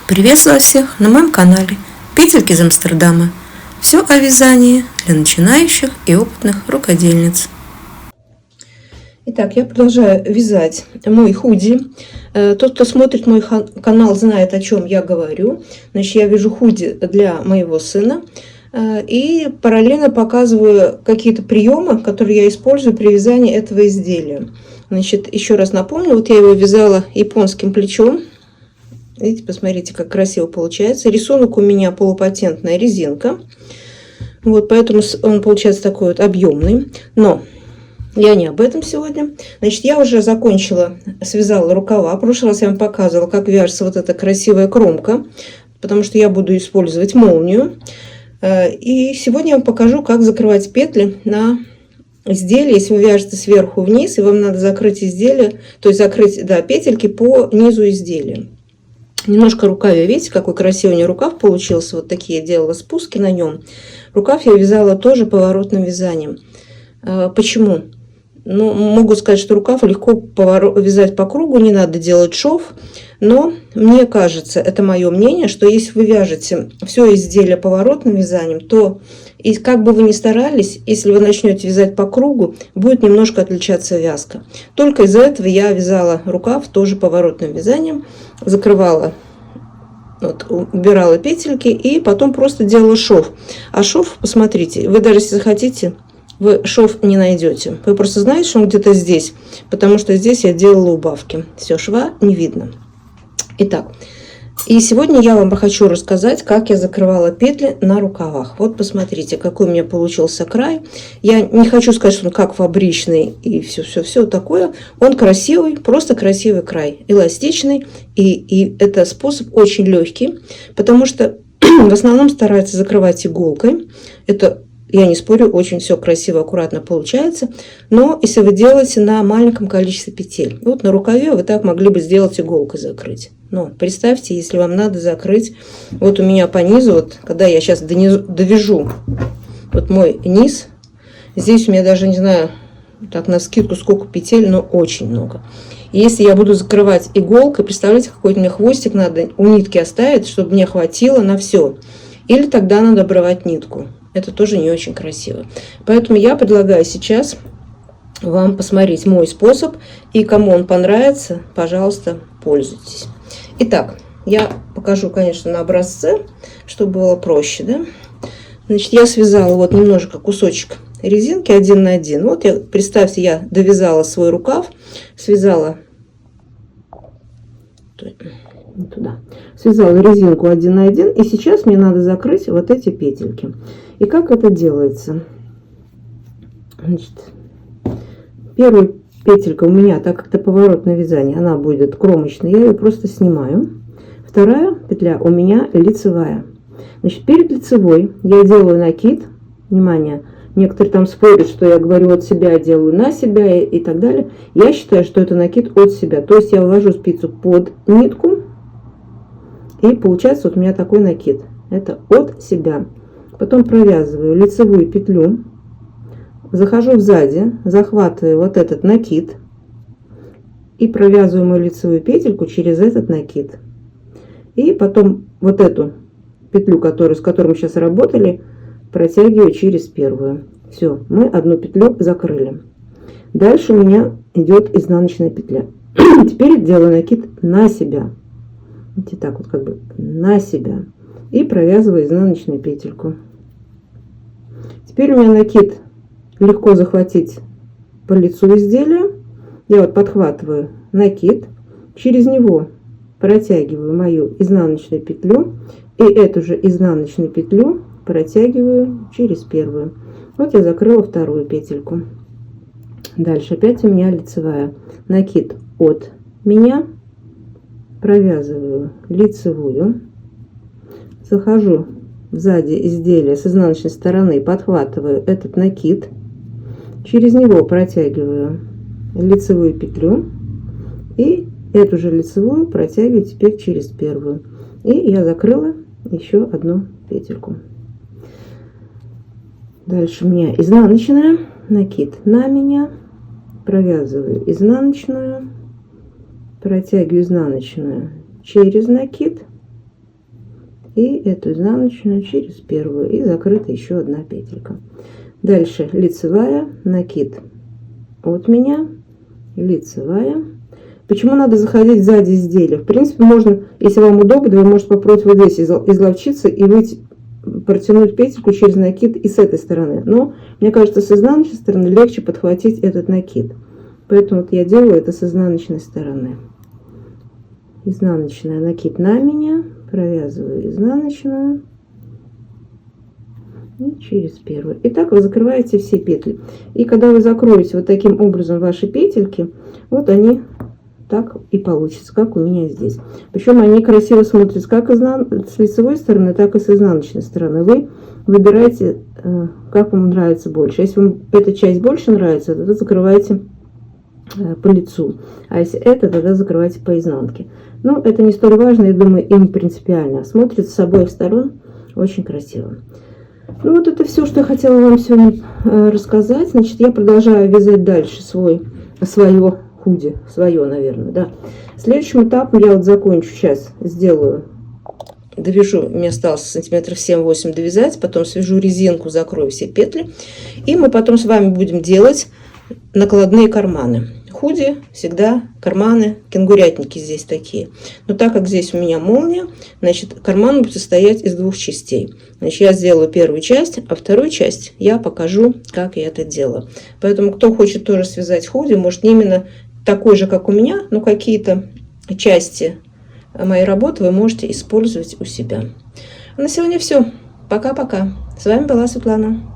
Приветствую всех на моем канале Петельки из Амстердама. Все о вязании для начинающих и опытных рукодельниц. Итак, я продолжаю вязать мой худи. Тот, кто смотрит мой канал, знает, о чем я говорю. Значит, я вяжу худи для моего сына. И параллельно показываю какие-то приемы, которые я использую при вязании этого изделия. Значит, еще раз напомню, вот я его вязала японским плечом. Видите, посмотрите, как красиво получается. Рисунок у меня полупатентная резинка. Вот, поэтому он получается такой вот объемный. Но я не об этом сегодня. Значит, я уже закончила, связала рукава. В прошлый раз я вам показывала, как вяжется вот эта красивая кромка. Потому что я буду использовать молнию. И сегодня я вам покажу, как закрывать петли на изделие. Если вы вяжете сверху вниз, и вам надо закрыть изделие, то есть закрыть, да, петельки по низу изделия. Немножко рукаве, видите, какой красивый у меня рукав получился. Вот такие я делала спуски на нем. Рукав я вязала тоже поворотным вязанием. Почему? Ну, могу сказать, что рукав легко вязать по кругу, не надо делать шов. Но мне кажется, это мое мнение, что если вы вяжете все изделие поворотным вязанием, то и как бы вы ни старались, если вы начнете вязать по кругу, будет немножко отличаться вязка. Только из-за этого я вязала рукав тоже поворотным вязанием, закрывала, вот, убирала петельки и потом просто делала шов. А шов, посмотрите, вы даже если захотите, вы шов не найдете. Вы просто знаете, что он где-то здесь, потому что здесь я делала убавки. Все, шва не видно. Итак, и сегодня я вам хочу рассказать, как я закрывала петли на рукавах. Вот посмотрите, какой у меня получился край. Я не хочу сказать, что он как фабричный и все такое. Он красивый, просто красивый край, эластичный. И это способ очень легкий, потому что в основном стараются закрывать иголкой. Это, я не спорю, очень все красиво, аккуратно получается. Но если вы делаете на маленьком количестве петель, вот на рукаве вы так могли бы сделать иголкой закрыть. Но представьте, если вам надо закрыть, вот у меня по низу, вот когда я сейчас довяжу вот мой низ, здесь у меня даже, не знаю, так навскидку сколько петель, но очень много. И если я буду закрывать иголкой, представляете, какой мне хвостик надо у нитки оставить, чтобы мне хватило на все. Или тогда надо обрывать нитку. Это тоже не очень красиво. Поэтому я предлагаю сейчас вам посмотреть мой способ. И кому он понравится, пожалуйста, пользуйтесь. Итак, я покажу, конечно, на образце, чтобы было проще, да? Значит, я связала вот немножко кусочек резинки 1 на 1. Вот я, представьте, я довязала свой рукав, связала туда, связала резинку 1 на 1, и сейчас мне надо закрыть вот эти петельки. И как это делается? Значит, первую петелька у меня, так как это поворотное вязание, она будет кромочной, я ее просто снимаю. Вторая петля у меня лицевая. Значит, перед лицевой я делаю накид. Внимание, некоторые там спорят, что я говорю от себя, делаю на себя и так далее. Я считаю, что это накид от себя. То есть я ввожу спицу под нитку, и получается вот у меня такой накид. Это от себя. Потом провязываю лицевую петлю. Захожу сзади, захватываю вот этот накид и провязываю мою лицевую петельку через этот накид. И потом вот эту петлю, с которой мы сейчас работали, протягиваю через первую. Все, мы одну петлю закрыли. Дальше у меня идет изнаночная петля. Теперь делаю накид на себя. Видите, так вот как бы на себя. И провязываю изнаночную петельку. Теперь у меня накид легко захватить по лицу изделия. Я вот подхватываю накид, через него протягиваю мою изнаночную петлю и эту же изнаночную петлю протягиваю через первую. Вот я закрыла вторую петельку. Дальше опять у меня лицевая. Накид от меня, провязываю лицевую, захожу сзади изделия с изнаночной стороны, подхватываю этот накид, через него протягиваю лицевую петлю и эту же лицевую протягиваю теперь через первую. И я закрыла еще одну петельку. Дальше у меня изнаночная, накид на меня, провязываю изнаночную, протягиваю изнаночную через накид и эту изнаночную через первую, и закрыта еще одна петелька. Дальше лицевая, накид от меня, лицевая. Почему надо заходить сзади изделия? В принципе, можно, если вам удобно, вы можете попробовать вот здесь изловчиться и выйти, протянуть петельку через накид и с этой стороны. Но мне кажется, с изнаночной стороны легче подхватить этот накид. Поэтому вот я делаю это с изнаночной стороны. Изнаночная, накид на меня, провязываю изнаночную и через первую. И так вы закрываете все петли. И когда вы закроете вот таким образом ваши петельки, вот они так и получится, как у меня здесь. Причем они красиво смотрятся как с лицевой стороны, так и с изнаночной стороны. Вы выбираете, как вам нравится больше. Если вам эта часть больше нравится, тогда закрывайте по лицу. А если это, тогда закрывайте по изнанке. Но это не столь важно, я думаю, и не принципиально. Смотрится с обоих сторон очень красиво. Ну вот это все, что я хотела вам сегодня рассказать. Значит, я продолжаю вязать дальше свое худи, свое, наверное, да. Следующим этапом я вот закончу сейчас, сделаю, довяжу, мне осталось сантиметров 7-8 довязать, потом свяжу резинку, закрою все петли, и мы потом с вами будем делать накладные карманы. Худи всегда карманы, кенгурятники здесь такие. Но так как здесь у меня молния, значит, карман будет состоять из двух частей. Значит, я сделаю первую часть, а вторую часть я покажу, как я это делаю. Поэтому, кто хочет тоже связать худи, может не именно такой же, как у меня, но какие-то части моей работы вы можете использовать у себя. А на сегодня все. Пока-пока. С вами была Светлана.